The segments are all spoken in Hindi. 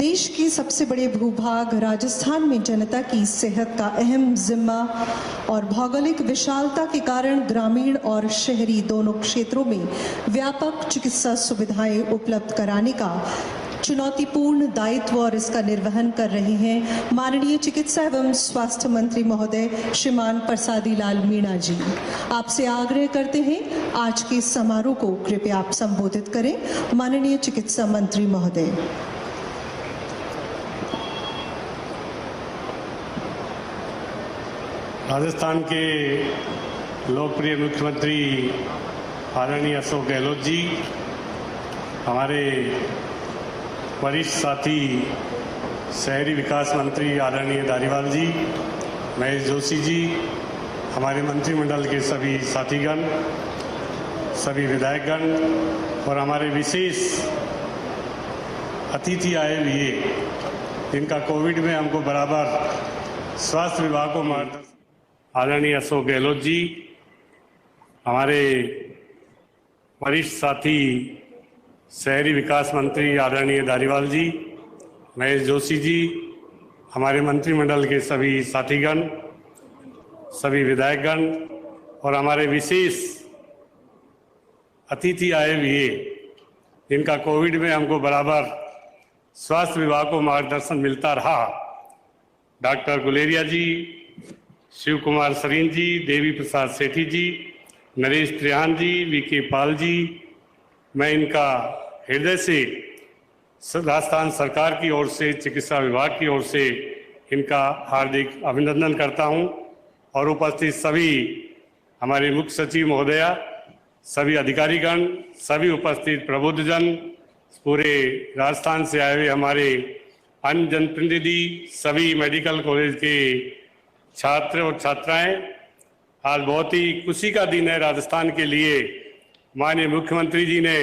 देश के सबसे बड़े भूभाग राजस्थान में जनता की सेहत का अहम जिम्मा और भौगोलिक विशालता के कारण ग्रामीण और शहरी दोनों क्षेत्रों में व्यापक चिकित्सा सुविधाएं उपलब्ध कराने का चुनौतीपूर्ण दायित्व और इसका निर्वहन कर रहे हैं माननीय चिकित्सा एवं स्वास्थ्य मंत्री महोदय श्रीमान प्रसादी लाल मीणा जी। आपसे आग्रह करते हैं आज के समारोह को कृपया आप संबोधित करें। माननीय चिकित्सा मंत्री महोदय। राजस्थान के लोकप्रिय मुख्यमंत्री आदरणीय अशोक गहलोत जी, हमारे वरिष्ठ साथी शहरी विकास मंत्री आदरणीय धारीवाल जी, महेश जोशी जी, हमारे मंत्रिमंडल के सभी साथीगण, सभी विधायकगण और हमारे विशेष अतिथि आए हुए जिनका कोविड में हमको बराबर स्वास्थ्य विभाग को मार्गदर्शन, आदरणीय अशोक गहलोत जी, हमारे वरिष्ठ साथी शहरी विकास मंत्री आदरणीय धारीवाल जी, महेश जोशी जी, हमारे मंत्रिमंडल के सभी साथीगण, सभी विधायकगण और हमारे विशेष अतिथि आए हुए जिनका कोविड में हमको बराबर स्वास्थ्य विभाग को मार्गदर्शन मिलता रहा, डॉक्टर गुलेरिया जी, शिव कुमार सरीन जी, देवी प्रसाद सेठी जी, नरेश त्रिहान जी, वीके पाल जी, मैं इनका हृदय से राजस्थान सरकार की ओर से, चिकित्सा विभाग की ओर से इनका हार्दिक अभिनंदन करता हूं और उपस्थित सभी हमारे मुख्य सचिव महोदया, सभी अधिकारीगण, सभी उपस्थित प्रबुद्धजन, पूरे राजस्थान से आए हुए हमारे अन्य जनप्रतिनिधि, सभी मेडिकल कॉलेज के छात्र और छात्राएं, आज बहुत ही खुशी का दिन है राजस्थान के लिए। माननीय मुख्यमंत्री जी ने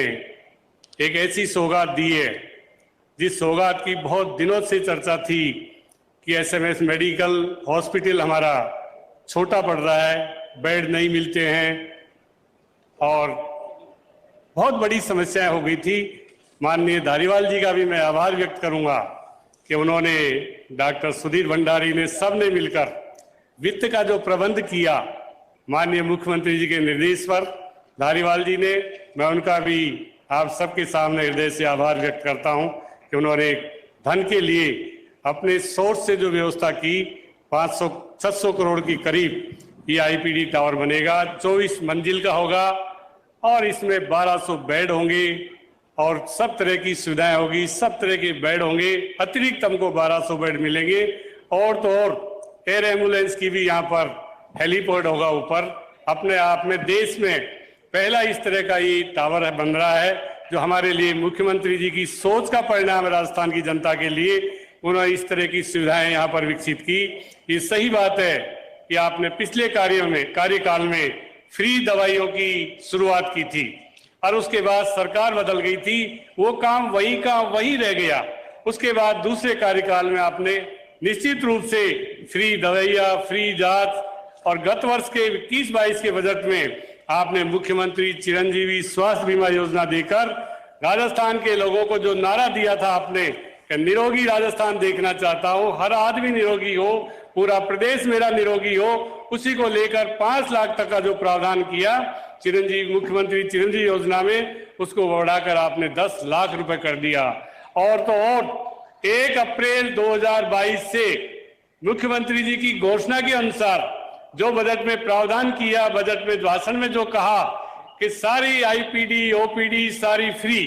एक ऐसी सौगात दी है जिस सौगात की बहुत दिनों से चर्चा थी कि एसएमएस मेडिकल हॉस्पिटल हमारा छोटा पड़ रहा है, बेड नहीं मिलते हैं और बहुत बड़ी समस्याएं हो गई थी। माननीय धारीवाल जी का भी मैं आभार व्यक्त करूंगा कि उन्होंने, डॉक्टर सुधीर भंडारी ने, सबने मिलकर वित्त का जो प्रबंध किया माननीय मुख्यमंत्री जी के निर्देश पर, धारीवाल जी ने, मैं उनका भी आप सबके सामने हृदय से आभार व्यक्त करता हूं कि उन्होंने धन के लिए अपने सोर्स से जो व्यवस्था की, 500-600 करोड़ की करीब ये आईपीडी टावर बनेगा, 24 मंजिल का होगा और इसमें 1200 बेड होंगे और सब तरह की सुविधाएं होगी, सब तरह के बेड होंगे। अतिरिक्त हमको 1200 बेड मिलेंगे और तो और एयर एम्बुलेंस की भी यहाँ पर हेलीपोर्ट होगा ऊपर। अपने आप में देश में पहला इस तरह का ये टावर बन रहा है जो हमारे लिए मुख्यमंत्री जी की सोच का परिणाम है। राजस्थान की जनता के लिए उन्होंने इस तरह की सुविधाएं यहाँ पर विकसित की। ये सही बात है कि आपने पिछले कार्यकाल में फ्री दवाइयों की शुरुआत की थी और उसके बाद सरकार बदल गई थी, वो काम वही रह गया। उसके बाद दूसरे कार्यकाल में आपने निश्चित रूप से फ्री दवाइयाँ, फ्री जांच और गत वर्ष के 21-22 के बजट में आपने मुख्यमंत्री चिरंजीवी स्वास्थ्य बीमा योजना देकर राजस्थान के लोगों को जो नारा दिया था आपने कि निरोगी राजस्थान देखना चाहता हूं, हर आदमी निरोगी हो, पूरा प्रदेश मेरा निरोगी हो, उसी को लेकर 5 लाख तक का जो प्रावधान किया मुख्यमंत्री चिरंजीवी योजना में, उसको बढ़ाकर आपने 10 लाख रुपए कर दिया। और तो और 1 अप्रैल 2022 से मुख्यमंत्री जी की घोषणा के अनुसार जो बजट में प्रावधान किया, बजट में भाषण में जो कहा कि सारी आईपीडी, ओपीडी सारी फ्री,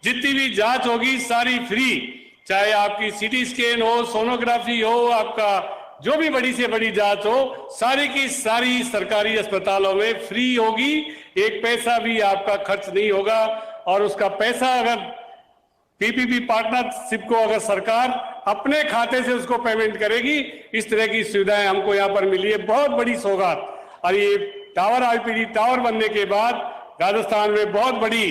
जितनी भी जांच होगी सारी फ्री, चाहे आपकी सीटी स्कैन हो, सोनोग्राफी हो, आपका जो भी बड़ी से बड़ी जांच हो, सारी की सारी सरकारी अस्पतालों में फ्री होगी। एक पैसा भी आपका खर्च नहीं होगा और उसका पैसा अगर पीपीपी पार्टनरशिप को अगर सरकार अपने खाते से उसको पेमेंट करेगी। इस तरह की सुविधाएं हमको यहाँ पर मिली है, बहुत बड़ी सौगात। और ये टावर, आईपीडी टावर बनने के बाद राजस्थान में बहुत बड़ी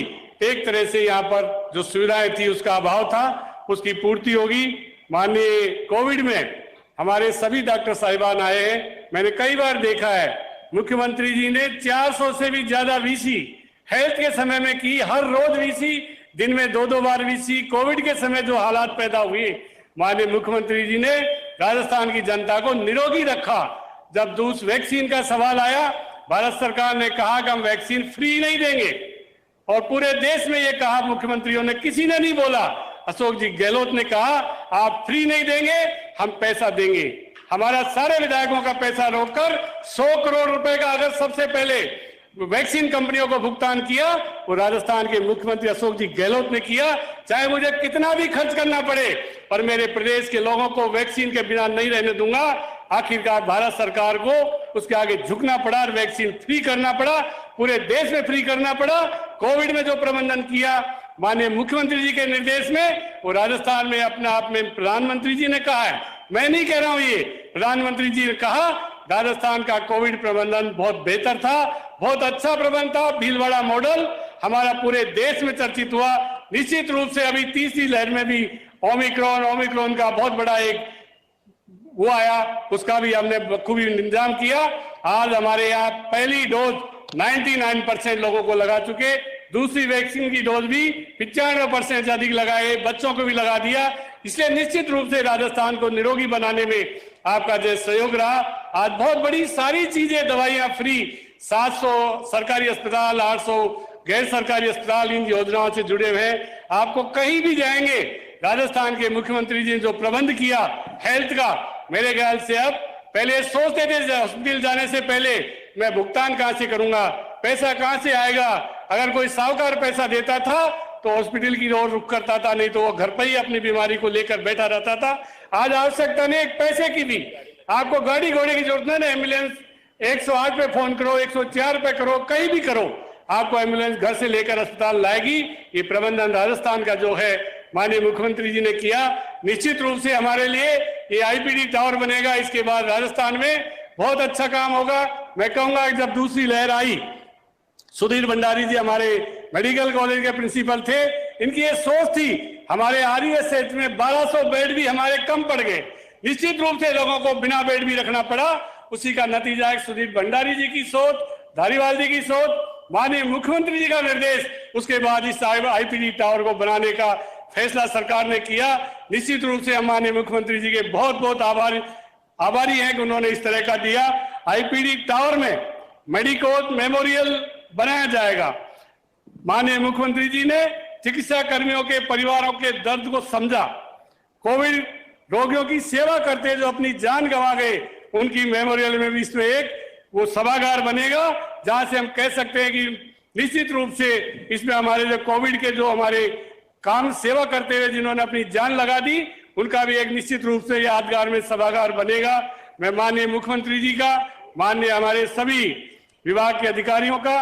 एक तरह से यहाँ पर जो सुविधाएं थी उसका अभाव था, उसकी पूर्ति होगी। माननीय कोविड में हमारे सभी डॉक्टर साहिबान आए हैं, मैंने कई बार देखा है मुख्यमंत्री जी ने 400 से भी ज्यादा वीसी हेल्थ के समय में की, हर रोज वीसी दिन में 2-2 बार वीसी, कोविड के समय जो हालात पैदा हुए, माननीय मुख्यमंत्री जी ने राजस्थान की जनता को निरोगी रखा। जब वैक्सीन का सवाल आया, भारत सरकार ने कहा कि हम वैक्सीन फ्री नहीं देंगे, और पूरे देश में ये कहा मुख्यमंत्रियों ने, किसी ने नहीं बोला। अशोक जी गहलोत ने कहा आप फ्री नहीं देंगे, हम पैसा देंगे। हमारा सारे विधायकों का पैसा रोककर 100 करोड़ रुपए का अगर सबसे पहले वैक्सीन कंपनियों को भुगतान किया, वो राजस्थान के मुख्यमंत्री अशोक जी गहलोत ने किया। चाहे मुझे कितना भी खर्च करना पड़े, पर मेरे प्रदेश के लोगों को वैक्सीन के बिना नहीं रहने दूंगा। आखिरकार भारत सरकार को उसके आगे झुकना पड़ा और वैक्सीन फ्री करना पड़ा, पूरे देश में फ्री करना पड़ा। कोविड में जो प्रबंधन किया माननीय मुख्यमंत्री जी के निर्देश में, वो राजस्थान में अपने आप में प्रधानमंत्री जी ने कहा है, मैं नहीं कह रहा हूं, ये प्रधानमंत्री जी ने कहा राजस्थान का कोविड प्रबंधन बहुत बेहतर था, बहुत अच्छा प्रबंधन था। भीलवाड़ा मॉडल हमारा पूरे देश में चर्चित हुआ। निश्चित रूप से अभी तीसरी लहर में भी ओमिक्रॉन का बहुत बड़ा एक वो आया, उसका भी हमने बखूबी इंतजाम किया। आज हमारे यहाँ पहली डोज 99% लोगों को लगा चुके, दूसरी वैक्सीन की डोज भी 95% से अधिक लगाए, बच्चों को भी लगा दिया। इसलिए निश्चित रूप से राजस्थान को निरोगी बनाने में आपका जो सहयोग रहा। आज बहुत बड़ी सारी चीजें, दवाइयां फ्री, 700 सरकारी अस्पताल, 800 गैर सरकारी अस्पताल इन योजनाओं से जुड़े हुए हैं। आपको कहीं भी जाएंगे, राजस्थान के मुख्यमंत्री जी ने जो प्रबंध किया हेल्थ का, मेरे ख्याल से अब पहले सोचते थे हॉस्पिटल जाने से पहले मैं भुगतान कहां से करूंगा, पैसा कहां से आएगा। अगर कोई साहूकार पैसा देता था तो हॉस्पिटल की ओर रुख करता था, नहीं तो वो घर पर ही अपनी बीमारी को लेकर बैठा रहता था। आज आवश्यकता नहीं एक पैसे की भी, आपको गाड़ी घोड़े की जरूरत नहीं, एम्बुलेंस 108 पे फोन करो, 104 पे करो, कहीं भी करो, आपको एम्बुलेंस घर से लेकर अस्पताल लाएगी। ये प्रबंधन राजस्थान का जो है माननीय मुख्यमंत्री जी ने किया। निश्चित रूप से हमारे लिए ये आईपीडी टावर बनेगा, इसके बाद राजस्थान में बहुत अच्छा काम होगा। मैं कहूंगा जब दूसरी लहर आई, सुधीर भंडारी जी हमारे मेडिकल कॉलेज के प्रिंसिपल थे, इनकी ये सोच थी, हमारे आरयूएसएच में 1200 बेड भी हमारे कम पड़ गए, निश्चित रूप से लोगों को बिना बेड भी रखना पड़ा। उसी का नतीजा है सुधीर भंडारी जी की सोच, धारीवाल जी की सोच, माननीय मुख्यमंत्री जी का निर्देश, उसके बाद इस आईपीडी टावर को बनाने का फैसला सरकार ने किया। निश्चित रूप से हम माननीय मुख्यमंत्री जी के बहुत बहुत आभारी हैं कि उन्होंने इस तरह का दिया। आईपीडी टावर में मेडिकोज मेमोरियल बनाया जाएगा। माननीय मुख्यमंत्री जी ने चिकित्सा कर्मियों के परिवारों के दर्द को समझा, कोविड रोगियों की सेवा करते जो अपनी जान गंवा गए, उनकी मेमोरियल में भी इसमें एक वो सभागार बनेगा, जहां से हम कह सकते हैं कि निश्चित रूप से इसमें हमारे जो कोविड के जो हमारे काम सेवा करते हुए जिन्होंने अपनी जान लगा दी, उनका भी एक निश्चित रूप से यादगार में सभागार बनेगा। मैं माननीय मुख्यमंत्री जी का, माननीय हमारे सभी विभाग के अधिकारियों का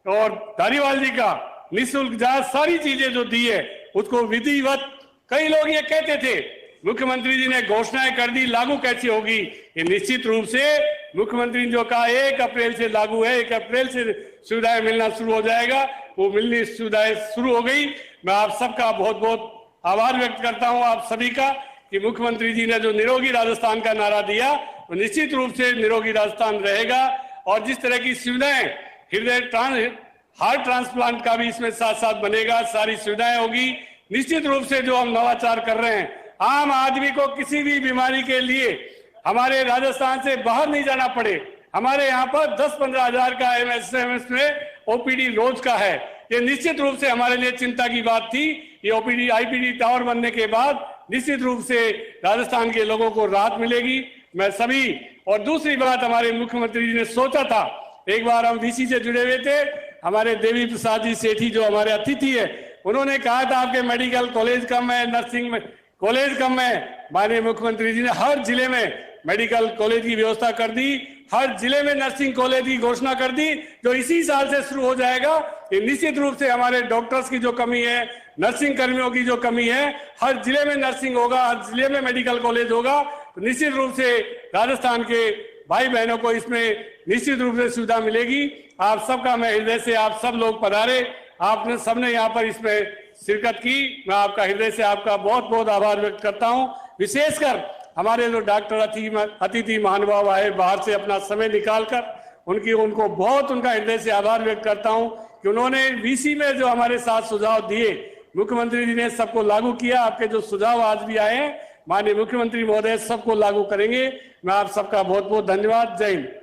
और धारीवाल जी का निःशुल्क जांच सारी चीजें जो दी है उसको विधिवत, कई लोग ये कहते थे मुख्यमंत्री जी ने घोषणाएं कर दी, लागू कैसे होगी, ये निश्चित रूप से मुख्यमंत्री ने जो कहा 1 अप्रैल से लागू है, 1 अप्रैल से सुविधाएं मिलना शुरू हो जाएगा, वो मिलनी सुविधाएं शुरू हो गई। मैं आप सबका बहुत बहुत आभार व्यक्त करता हूं, आप सभी का, कि मुख्यमंत्री जी ने जो निरोगी राजस्थान का नारा दिया, वो निश्चित रूप से निरोगी राजस्थान रहेगा। और जिस तरह की सुविधाएं हार्ट ट्रांसप्लांट का भी इसमें साथ साथ बनेगा, सारी सुविधाएं होगी। निश्चित रूप से जो हम नवाचार कर रहे हैं, आम आदमी को किसी भी बीमारी के लिए हमारे राजस्थान से बाहर नहीं जाना पड़े। हमारे यहाँ पर 10-15 हजार का एमएसएमएस में ओपीडी रोज का है, ये निश्चित रूप से हमारे लिए चिंता की बात थी। ये ओपीडी आईपीडी टावर बनने के बाद निश्चित रूप से राजस्थान के लोगों को राहत मिलेगी। मैं सभी, और दूसरी बात हमारे मुख्यमंत्री जी ने सोचा था, एक बार हम वीसी से जुड़े हुए थे, हमारे देवी प्रसाद जी सेठी जो हमारे अतिथि है, उन्होंने कहा था आपके मेडिकल कॉलेज कम है, नर्सिंग में कॉलेज कम है। माननीय मुख्यमंत्री जी ने हर जिले में मेडिकल कॉलेज की व्यवस्था कर दी, हर जिले में नर्सिंग कॉलेज की घोषणा कर दी, जो इसी साल से शुरू हो जाएगा। ये निश्चित रूप से हमारे डॉक्टर्स की जो कमी है, नर्सिंग कर्मियों की जो कमी है, हर जिले में नर्सिंग होगा, हर जिले में मेडिकल कॉलेज होगा, तो निश्चित रूप से राजस्थान के भाई बहनों को इसमें निश्चित रूप से सुविधा मिलेगी। आप सबका मैं हृदय से, आप सब लोग पधारे, आपने सबने यहाँ पर इसमें शिरकत की, मैं आपका हृदय से आपका बहुत बहुत आभार व्यक्त करता हूँ। विशेषकर हमारे जो डॉक्टर अतिथि महानुभाव आए बाहर से अपना समय निकालकर, उनको बहुत उनका हृदय से आभार व्यक्त करता हूँ कि उन्होंने वीसी में जो हमारे साथ सुझाव दिए, मुख्यमंत्री जी ने सबको लागू किया। आपके जो सुझाव आज भी आए हैं माननीय मुख्यमंत्री महोदय सबको लागू करेंगे। मैं आप सबका बहुत बहुत धन्यवाद। जय हिंद।